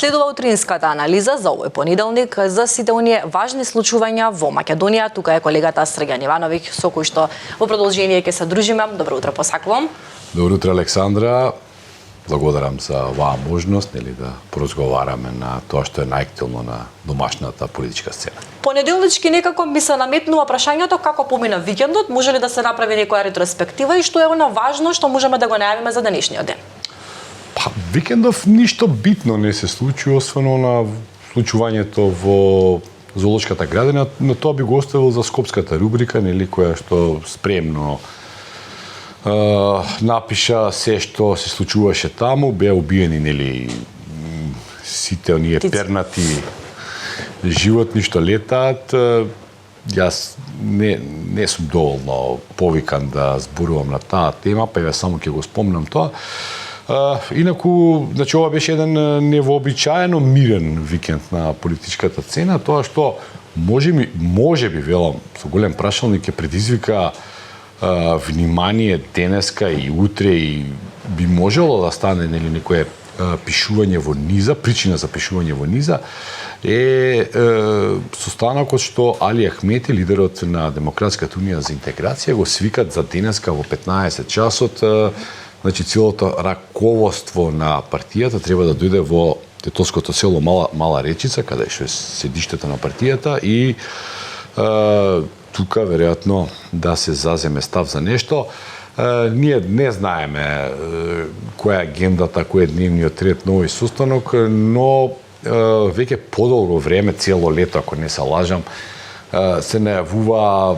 Следува утринската анализа за овој понеделник за сите оние важни случувања во Македонија. Тука е колегата Сргјан Ивановиќ, со кој што во продолжение ќе се дружиме. Добро утро посакувам. Добро утро, Александра. Благодарам за оваа можност, нели, да поразговараме на тоа што е најактуелно на домашната политичка сцена. Понеделнички некако ми се наметнува прашањето како помина викендот, може ли да се направи некоја ретроспектива и што е она важно што можеме да го најавиме за денешниот ден? Па, викендов ништо битно не се случи, освено на случувањето во зоолошката градина, но тоа би го оставил за скопската рубрика, нели, која што спремно напиша се што се случуваше таму, беа убиени, нели, сите оние пернати животни што летаат. Јас не сум доволно повикан да зборувам на таа тема, па ја само ќе го спомнам тоа. Инаку, значи, ова беше еден невообичаено мирен викенд на политичката сцена, тоа што може би велам со голем прашалник ќе предизвика внимание денеска и утре и би можело да стане, нели, некое пишување во низа, причина за пишување во низа е состанокот што Али Ахмети, лидерот на Демократската унија за интеграција, го свикат за денеска во 15 часот. Значи, целото раководство на партијата треба да дојде во тетовското село Мала Речица, каде што е седиштето на партијата, и тука веројатно да се заземе став за нешто. Ние не знаеме која е агендата, кој е дневниот ред на овој состанок, но веќе подолго време, цело лето, ако не се лажам, се најавува,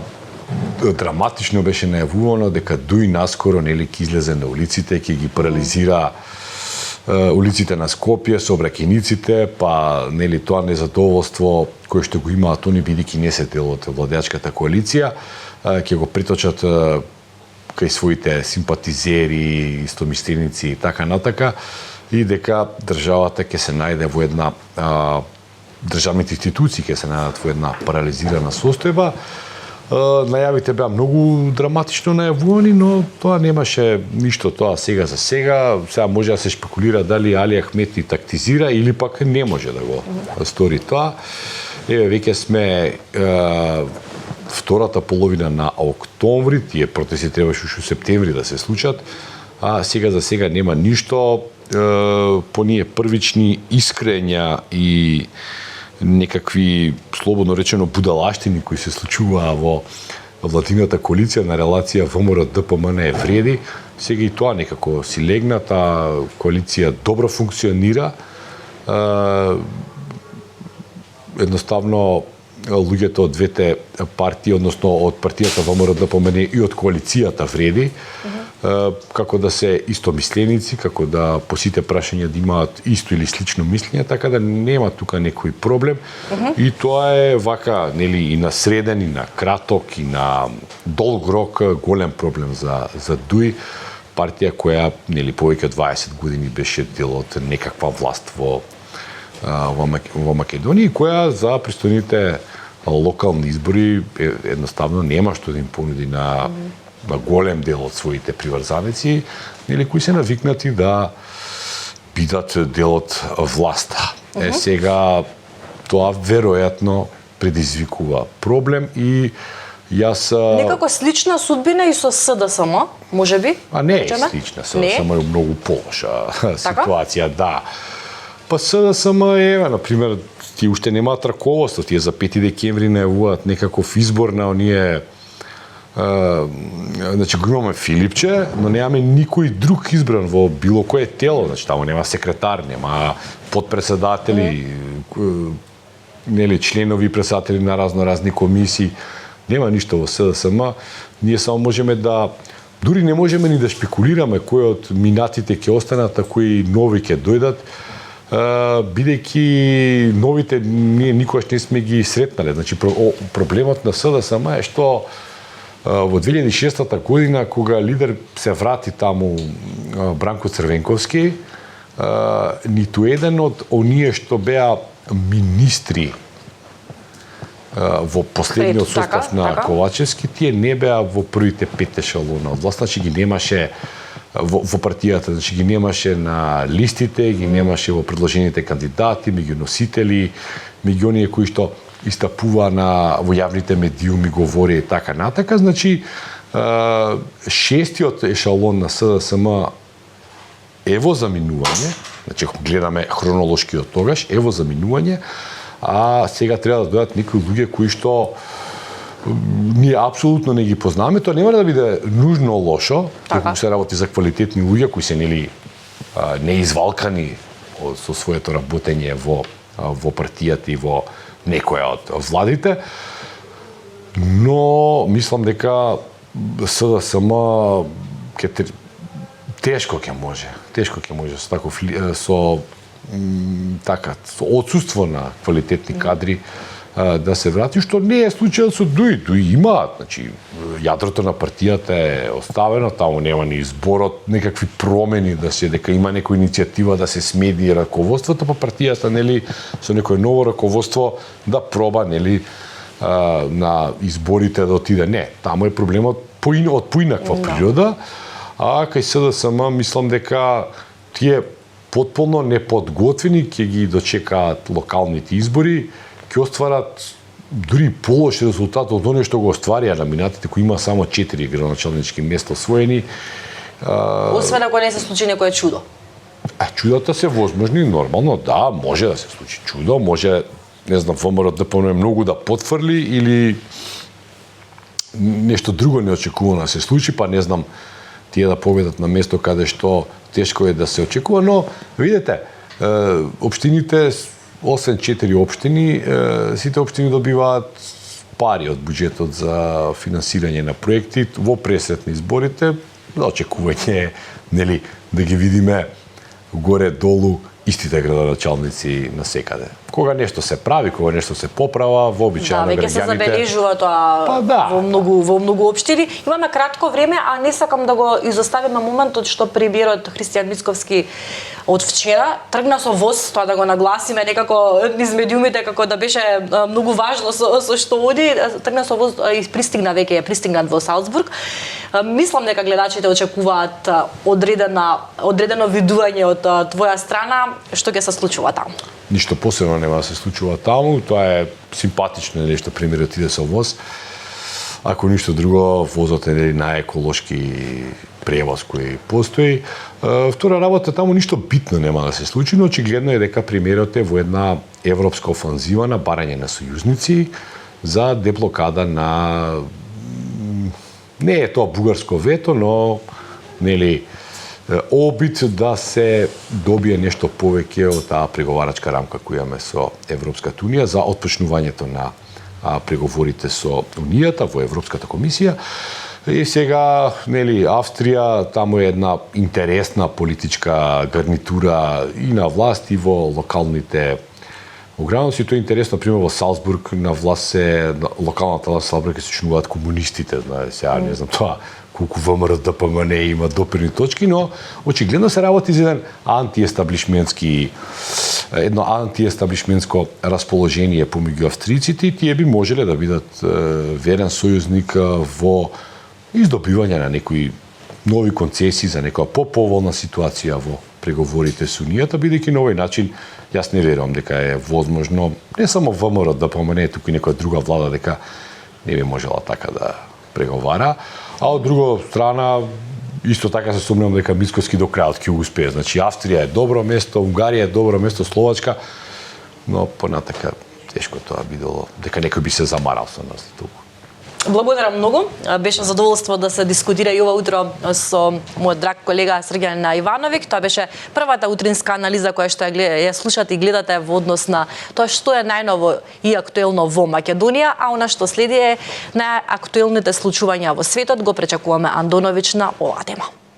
драматично беше најавувано дека дуи наскоро, нели, ќе излезе на улиците, ќе ги парализира улиците на Скопје, сообраќајниците, па, нели, тоа незадоволство кое што го имаат они, бидејќи не се дел од владеачката коалиција, ќе го приточат кај своите симпатизери, истомисленици и така натака, и дека државата ќе се најде во една државните институции ќе се најдат во една парализирана состојба. Најавите беа многу драматично најавувани, но тоа немаше ништо тоа сега за сега. Сега може да се шпекулира дали Али Ахмети тактизира или пак не може да го стори тоа. Еве, веќе сме втората половина на октомври, тие протести требаше уште септември да се случат, а сега за сега нема ништо. По ние првични искрења и некакви, слободно речено, будалаштини кои се случуваа во владината коалиција на релација ВМРО-ДПМН е вреди. Сега и тоа некако си легна, таа коалиција добро функционира. Едноставно, луѓето од двете партии, односно од партијата ВМРО-ДПМН и од коалицијата вреди, како да се истомисленици, како да по сите прашања да имаат исто или слично мислење, така да нема тука некој проблем. И тоа е вака, нели, и на среден, и на краток, и на долг рок голем проблем за ДУИ, партија која, нели, повеќе од 20 години беше дел од некаква власт во Македонија, која за пристојните локални избори едноставно нема што да им понуди на голем дел од своите приврзаници, нели, кои се навикнати да бидат дел од власта. Сега тоа веројатно предизвикува проблем и јас Некако слична судбина и со СДСМ, можеби? Не е слична, СДСМ е многу полоша ситуација, да. Па СДСМ е, например, тие уште немаат раководство, тие за 5 декември најавуваат некаков избор на оние. Значи, го имаме Филипче, но немаме никој друг избран во било кое тело, значи таму нема секретар, нема подпредседатели, нели, членови и председатели на разни комисии, нема ништо во СДСМ. Ние само можеме да, дури не можеме ни да шпекулираме кои од минатите ќе останат, а кои нови ќе дојдат, бидејќи новите ние никогаш не сме ги сретнале. Значи, проблемот на СДСМ е што во 2006 година, кога лидер се врати таму Бранко Црвенковски, ниту еден од оние што беа министри во последниот состав на Ковачевски, тие не беа во првите 5 ешелона од власт, значи ги немаше во партијата, значи ги немаше на листите, ги немаше во предложените кандидати, меѓу носители, меѓу оние кои што истапува во јавните медиуми, говори и така натака. Значи, шестиот ешалон на СДСМ е во заминување, значи гледаме хронолошки од тогаш, е во заминување, а сега треба да дојдат некои луѓе кои што ние апсолутно не ги познаваме. Тоа нема да биде нужно лошо, ако се работи за квалитетни луѓе кои се неизвалкани со своето работење во партијата и во некоја од владите, но мислам дека СДСМ тешко ќе може со отсуство на квалитетни кадри да се врати, што не е случајот со ДУИ. ДУИ имаат, значи, јадрото на партијата е оставено, таму нема ни изборот, некакви промени дека има некоја иницијатива да се смеди раководството, па партијата, нели, со некое ново раководство да проба, нели, на изборите да отиде. Не, таму е проблемот од поинаква природа, а кај СДСМ мислам дека тие потполно неподготвени ќе ги дочекаат локалните избори, ќе остварат дури полош резултат од оној што го остварија на минатите, кои има само 4 градоначалнички места освоени. Освен ако не се случи некое чудо. Чудата се возможни, нормално, да, може да се случи чудо, може, не знам, ВМРО ДПМН многу да потфрли или нешто друго неочекувано да се случи, па не знам, тие да победат на место каде што тешко е да се очекува, но видите, општините, освен 4 општини, сите општини добиваат пари од буџетот за финансирање на проекти во пресрет на изборите, за очекување, нели, да ги видиме горе-долу истите градоначалници на секаде. Кога нешто се прави, кога нешто се поправа, вообичаено граѓаните... Да, веќе се забележува тоа во многу општини. Имаме кратко време, а не сакам да го изоставиме моментот што премиерот Христијан Мицковски од вчера тргна со воз, тоа да го нагласиме некако низ медиумите како да беше многу важно со што оди, тргна со воз и е пристигнат во Салцбург. Мислам дека гледачите очекуваат одредено видување од твоја страна, што ќе се случува таму. Ништо посебно нема да се случува таму, тоа е симпатично нешто премиерот иде со воз. Ако ништо друго, возот е најеколошки превоз кој постои. Втора работа, таму ништо битно нема да се случи, но очигледно е дека премиерот е во една европска офанзива на барање на сојузници за деблокада на... Не е тоа бугарско вето, но нели обид да се добие нешто повеќе од таа преговарачка рамка која имаме со Европската унија за отпочнувањето на преговорите со Унијата во Европската комисија. И сега, нели, Австрија, таму е една интересна политичка гарнитура и на власт и во локалните ограници. Тоа е интересно, пример во Салцбург на власт локалната власт Салцбург се членуваат комунистите, сега не знам тоа колку ВМРО ДПМН има допирни точки, но очигледно се работи за едно антиестаблишментско расположение помеѓу австриците и тие би можеле да бидат верен сојузник во издобивање на некои нови концесии за некоја поповолна ситуација во преговорите со Унијата, бидејќи на овој начин јас не верувам дека е возможно не само ВМРО ДПМН, туку и некоја друга влада дека не би можела така да преговара, а од друга страна исто така се сумневам дека Мицковски до крајот ќе успее. Значи Австрија е добро место, Унгарија е добро место, Словачка, но понатака тешко тоа бидело дека некој би се замарал со нас туку. Благодарам многу. Беше задоволство да се дискутира и ова утро со мојот драг колега Срѓан Ивановиќ. Тоа беше првата утринска анализа која што ја слушате и гледате во однос на тоа што е најново и актуелно во Македонија, а она што следи е најактуелните случувања во светот. Го пречекуваме Андоновиќ на оваа тема.